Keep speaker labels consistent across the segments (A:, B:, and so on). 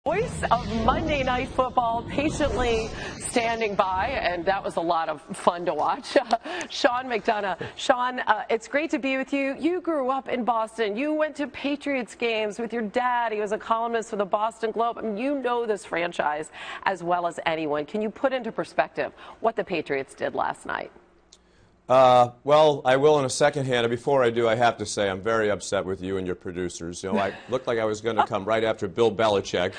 A: Voice of Monday Night Football patiently standing by, and that was a lot of fun to watch. Sean McDonough. Sean, it's great to be with you. You grew up in Boston. You went to Patriots games with your dad. He was a columnist for the Boston Globe. I mean, you know this franchise as well as anyone. Can you put into perspective what the Patriots did last night?
B: Well, I will in a second, Hannah. Before I do, I have to say I'm very upset with you and your producers. You know, I looked like I was going to come right after Bill Belichick,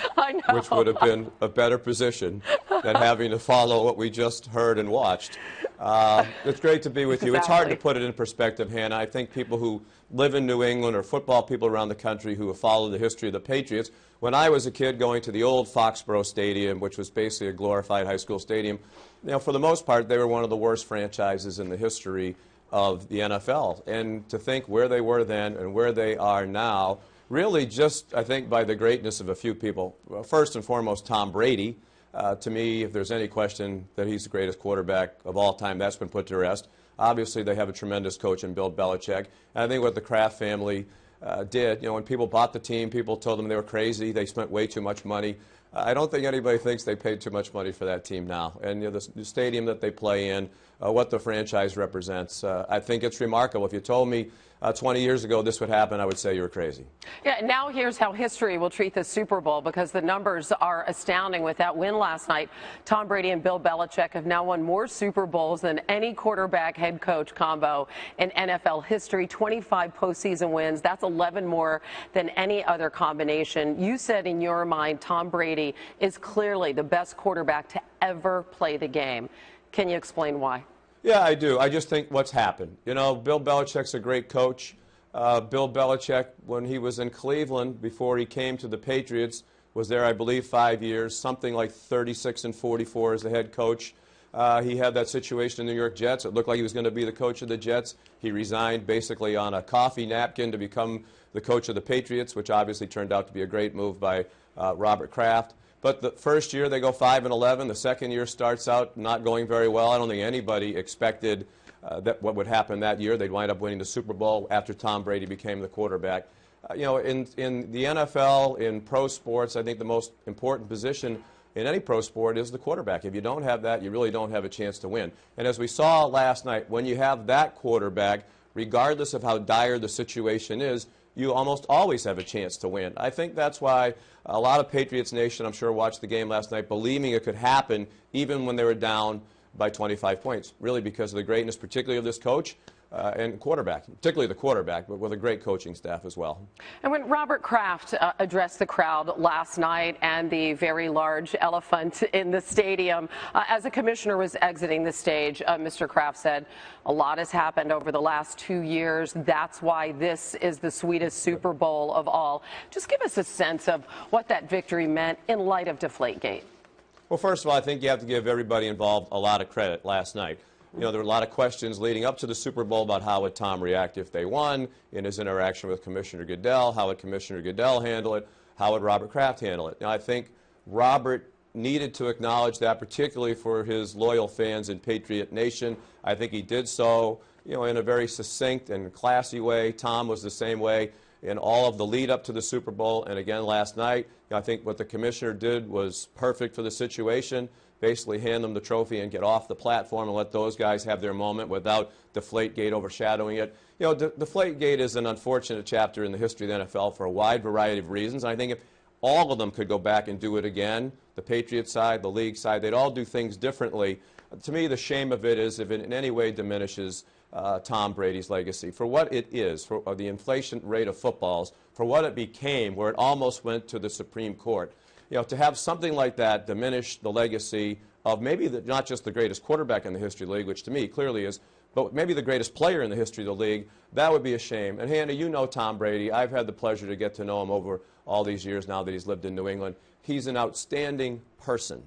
B: which would have been a better position than having to follow what we just heard and watched. It's great to be with you. It's hard to put it in perspective, Hannah. I think people who live in New England or football people around the country who have followed the history of the Patriots, when I was a kid going to the old Foxborough Stadium, which was basically a glorified high school stadium, you know, for the most part, they were one of the worst franchises in the history of the NFL. And to think where they were then and where they are now, really just, I think, by the greatness of a few people. Well, first and foremost, Tom Brady. To me, if there's any question that he's the greatest quarterback of all time, that's been put to rest. Obviously, they have a tremendous coach in Bill Belichick. And I think what the Kraft family did, you know, when people bought the team, people told them they were crazy. They spent way too much money. I don't think anybody thinks they paid too much money for that team now. And you know, the stadium that they play in, what the franchise represents, I think it's remarkable. If you told me 20 years ago this would happen, I would say you were crazy.
A: Yeah, now here's how history will treat the Super Bowl, because the numbers are astounding. With that win last night, Tom Brady and Bill Belichick have now won more Super Bowls than any quarterback head coach combo in NFL history. 25 postseason wins. That's 11 more than any other combination. You said in your mind Tom Brady is clearly the best quarterback to ever play the game. Can you explain why?
B: Yeah, I do. I just think what's happened. You know, Bill Belichick's a great coach. Bill Belichick, when he was in Cleveland, before he came to the Patriots, was there, I believe, 5 years, something like 36-44 as the head coach. He had that situation in the New York Jets. It looked like he was going to be the coach of the Jets. He resigned basically on a coffee napkin to become the coach of the Patriots, which obviously turned out to be a great move by Robert Kraft. But the first year they go 5-11. The second year starts out not going very well. I don't think anybody expected that what would happen that year. They'd wind up winning the Super Bowl after Tom Brady became the quarterback. You know, in the NFL, in pro sports, I think the most important position in any pro sport is the quarterback. If you don't have that, you really don't have a chance to win. And as we saw last night, when you have that quarterback, regardless of how dire the situation is, you almost always have a chance to win. I think that's why a lot of Patriots Nation, I'm sure, watched the game last night believing it could happen even when they were down by 25 points, really because of the greatness, particularly of this coach and quarterback, particularly the quarterback, but with a great coaching staff as well.
A: And when Robert Kraft addressed the crowd last night and the very large elephant in the stadium, as the commissioner was exiting the stage, Mr. Kraft said, a lot has happened over the last 2 years. That's why this is the sweetest Super Bowl of all. Just give us a sense of what that victory meant in light of Deflategate.
B: Well, first of all, I think you have to give everybody involved a lot of credit last night. You know, there were a lot of questions leading up to the Super Bowl about how would Tom react if they won, in his interaction with Commissioner Goodell, how would Commissioner Goodell handle it, how would Robert Kraft handle it. Now, I think Robert needed to acknowledge that, particularly for his loyal fans in Patriot Nation. I think he did so, you know, in a very succinct and classy way. Tom was the same way in all of the lead up to the Super Bowl, and again last night. You know, I think what the commissioner did was perfect for the situation. Basically hand them the trophy and get off the platform and let those guys have their moment without Deflategate overshadowing it. You know, Deflategate is an unfortunate chapter in the history of the NFL for a wide variety of reasons. I think if all of them could go back and do it again, the Patriots side, the league side, they'd all do things differently. To me, the shame of it is if it in any way diminishes Tom Brady's legacy. For what it is, for the inflation rate of footballs, for what it became, where it almost went to the Supreme Court. You know, to have something like that diminish the legacy of maybe not just the greatest quarterback in the history of the league, which to me clearly is, but maybe the greatest player in the history of the league, that would be a shame. And Hannah, you know Tom Brady. I've had the pleasure to get to know him over all these years now that he's lived in New England. He's an outstanding person.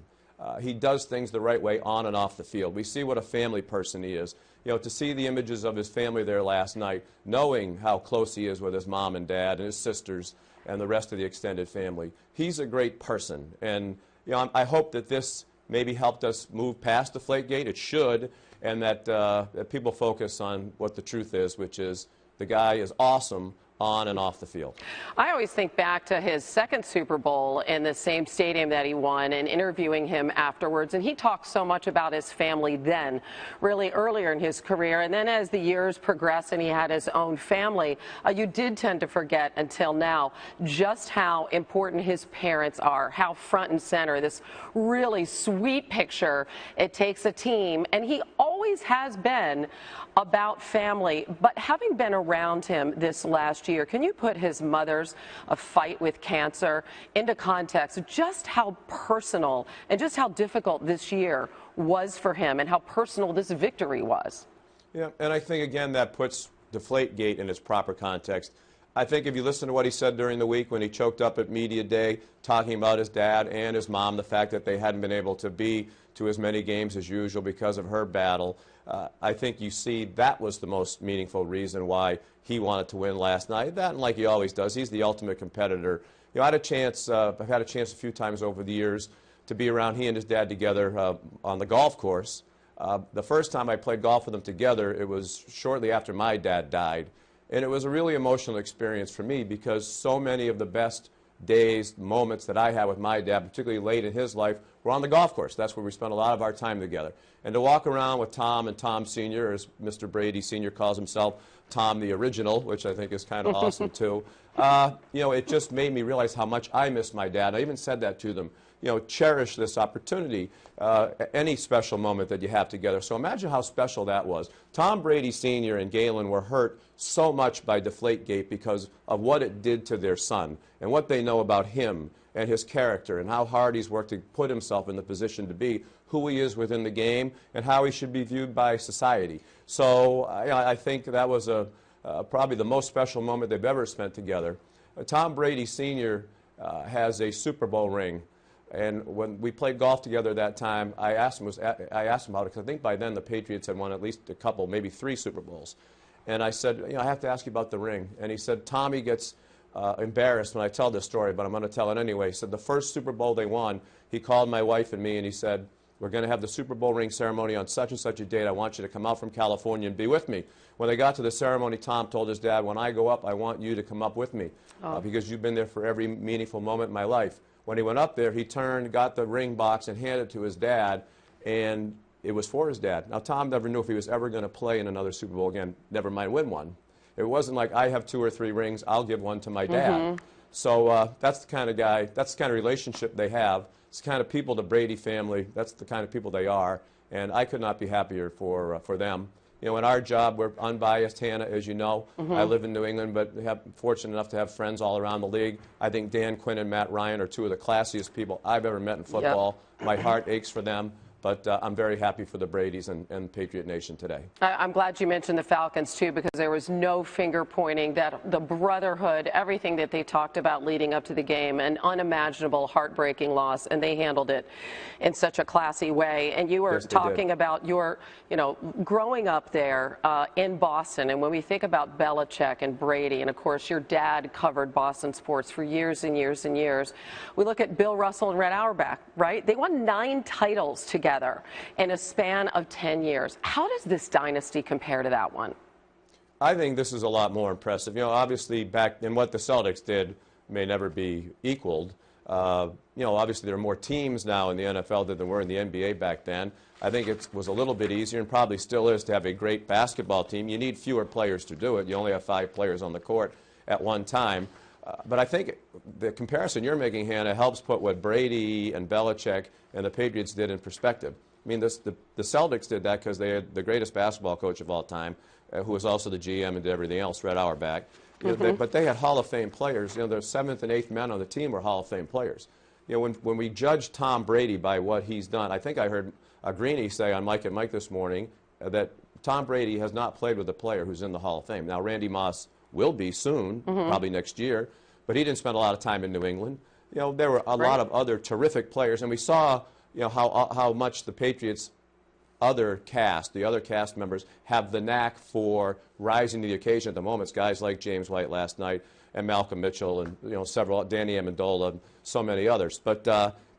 B: He does things the right way on and off the field. We see what a family person he is. You know, to see the images of his family there last night, knowing how close he is with his mom and dad and his sisters and the rest of the extended family. He's a great person. And you know, I hope that this maybe helped us move past Deflategate. It should. And that people focus on what the truth is, which is the guy is awesome. on and off the field.
A: I always think back to his second Super Bowl in the same stadium that he won and interviewing him afterwards. And he talked so much about his family then, really earlier in his career. And then as the years progressed and he had his own family, you did tend to forget until now just how important his parents are, how front and center, this really sweet picture. It takes a team, and he always has been about family. But having been around him this last year, can you put his mother's fight with cancer into context, just how personal and just how difficult this year was for him and how personal this victory was?
B: Yeah, and I think, again, that puts Deflategate in its proper context. I think if you listen to what he said during the week when he choked up at Media Day, talking about his dad and his mom, the fact that they hadn't been able to be to as many games as usual because of her battle, I think you see that was the most meaningful reason why he wanted to win last night. That, and like he always does, he's the ultimate competitor. You know, I've had a chance a few times over the years to be around he and his dad together on the golf course. The first time I played golf with them together, it was shortly after my dad died. And it was a really emotional experience for me because so many of the best days, moments that I had with my dad, particularly late in his life, were on the golf course. That's where we spent a lot of our time together. And to walk around with Tom and Tom Sr., as Mr. Brady Sr. calls himself, Tom the original, which I think is kind of awesome too, you know, it just made me realize how much I miss my dad. I even said that to them. You know, cherish this opportunity, any special moment that you have together. So imagine how special that was. Tom Brady Sr. and Galen were hurt so much by Deflategate because of what it did to their son and what they know about him and his character and how hard he's worked to put himself in the position to be who he is within the game and how he should be viewed by society. So I think that was probably the most special moment they've ever spent together. Tom Brady Sr. Has a Super Bowl ring. And when we played golf together that time, I asked him about it because I think by then the Patriots had won at least a couple, maybe 3 Super Bowls. And I said, you know, I have to ask you about the ring. And he said, Tommy gets embarrassed when I tell this story, but I'm going to tell it anyway. He said the first Super Bowl they won, he called my wife and me and he said, we're going to have the Super Bowl ring ceremony on such and such a date. I want you to come out from California and be with me. When they got to the ceremony, Tom told his dad, when I go up, I want you to come up with me because you've been there for every meaningful moment in my life. When he went up there, he turned, got the ring box, and handed it to his dad, and it was for his dad. Now, Tom never knew if he was ever going to play in another Super Bowl again, never mind win one. It wasn't like, I have 2 or 3 rings, I'll give one to my dad. So that's the kind of guy, that's the kind of relationship they have. It's the kind of people, the Brady family, that's the kind of people they are, and I could not be happier for them. You know, in our job, we're unbiased, Hannah, as you know. I live in New England, but fortunate enough to have friends all around the league. I think Dan Quinn and Matt Ryan are 2 of the classiest people I've ever met in football. My heart aches for them. But I'm very happy for the Bradys and Patriot Nation today.
A: I'm glad you mentioned the Falcons, too, because there was no finger pointing. That the brotherhood, everything that they talked about leading up to the game, an unimaginable, heartbreaking loss, and they handled it in such a classy way. And you were talking about your, you know, growing up there in Boston. And when we think about Belichick and Brady, and, of course, your dad covered Boston sports for years and years and years, we look at Bill Russell and Red Auerbach, right? They won 9 titles together in a span of 10 years. How does this dynasty compare to that one?
B: I think this is a lot more impressive. You know, obviously back in what the Celtics did may never be equaled. You know, obviously there are more teams now in the NFL than there were in the NBA back then. I think it was a little bit easier and probably still is to have a great basketball team. You need fewer players to do it. You only have 5 players on the court at one time. But I think the comparison you're making, Hannah, helps put what Brady and Belichick and the Patriots did in perspective. I mean, the Celtics did that because they had the greatest basketball coach of all time, who was also the GM and did everything else, Red Auerbach. You know, but they had Hall of Fame players. You know, the 7th and 8th men on the team were Hall of Fame players. You know, when we judge Tom Brady by what he's done, I think I heard Greeny say on Mike and Mike this morning that Tom Brady has not played with a player who's in the Hall of Fame. Now, Randy Moss will be soon, probably next year, but he didn't spend a lot of time in New England. You know, there were a lot of other terrific players, and we saw, you know, how much the Patriots' the other cast members have the knack for rising to the occasion at the moments. Guys like James White last night and Malcolm Mitchell and, you know, several, Danny Amendola and so many others. But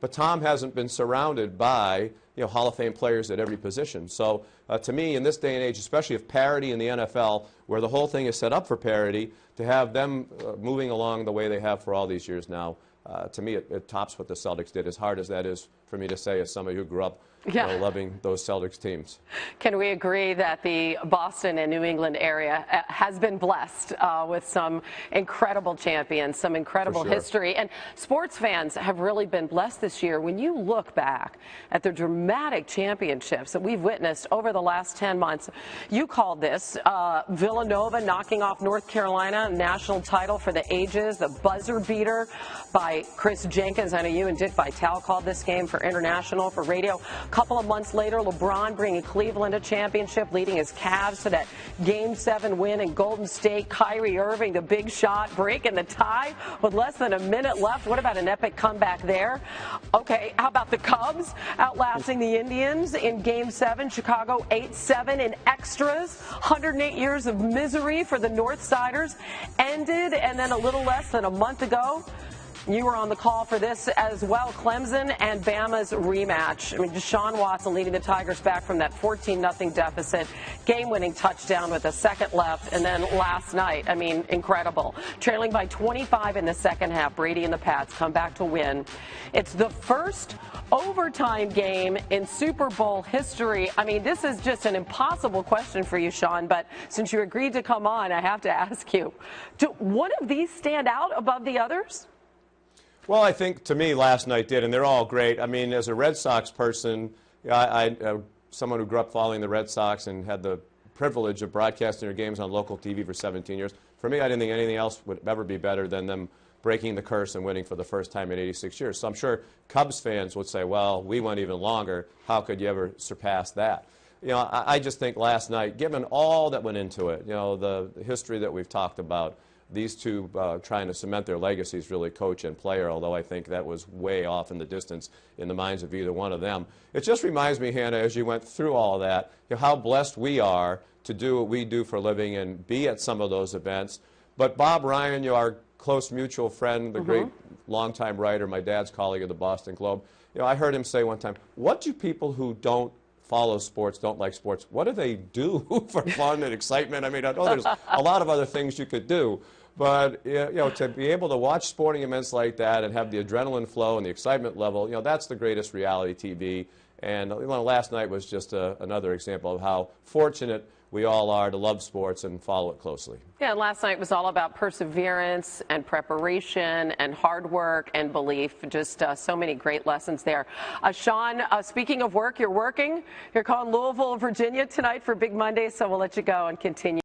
B: but Tom hasn't been surrounded by Hall of Fame players at every position. So to me, in this day and age, especially if parity in the NFL, where the whole thing is set up for parity, to have them moving along the way they have for all these years now, to me, it tops what the Celtics did, as hard as that is for me to say as somebody who grew up loving those Celtics teams.
A: Can we agree that the Boston and New England area has been blessed with some incredible champions, some incredible history? And sports fans have really been blessed this year. When you look back at the dramatic championships that we've witnessed over the last 10 months, you called this Villanova knocking off North Carolina, national title for the ages, the buzzer beater by Chris Jenkins. I know you and Dick Vitale called this game for international, for radio. A couple of months later, LeBron bringing Cleveland a championship, leading his Cavs to that Game 7 win in Golden State. Kyrie Irving, the big shot, breaking the tie with less than a minute left. What about an epic comeback there? Okay, how about the Cubs outlasting the Indians in Game 7? Chicago 8-7 in extras. 108 years of misery for the Northsiders ended, and then a little less than a month ago, you were on the call for this as well. Clemson and Bama's rematch. I mean, Deshaun Watson leading the Tigers back from that 14-0 deficit. Game-winning touchdown with a second left. And then last night, I mean, incredible. Trailing by 25 in the second half, Brady and the Pats come back to win. It's the first overtime game in Super Bowl history. I mean, this is just an impossible question for you, Sean, but since you agreed to come on, I have to ask you, do one of these stand out above the others?
B: Well, I think to me last night did, and they're all great. I mean, as a Red Sox person, someone who grew up following the Red Sox and had the privilege of broadcasting their games on local TV for 17 years, for me, I didn't think anything else would ever be better than them breaking the curse and winning for the first time in 86 years. So I'm sure Cubs fans would say, well, we went even longer. How could you ever surpass that? I just think last night, given all that went into it, the history that we've talked about, these two trying to cement their legacies, really, coach and player, although I think that was way off in the distance in the minds of either one of them. It just reminds me, Hannah, as you went through all of that, how blessed we are to do what we do for a living and be at some of those events. But Bob Ryan, our close mutual friend, the great longtime writer, my dad's colleague at the Boston Globe, I heard him say one time, what do people who don't follow sports, don't like sports, what do they do for fun and excitement? I mean, I know there's a lot of other things you could do, but to be able to watch sporting events like that and have the adrenaline flow and the excitement level, that's the greatest reality TV. And last night was just another example of how fortunate we all are to love sports and follow it closely.
A: Yeah, last night was all about perseverance and preparation and hard work and belief. Just so many great lessons there. Sean, speaking of work, you're working. You're calling Louisville, Virginia tonight for Big Monday, so we'll let you go and continue.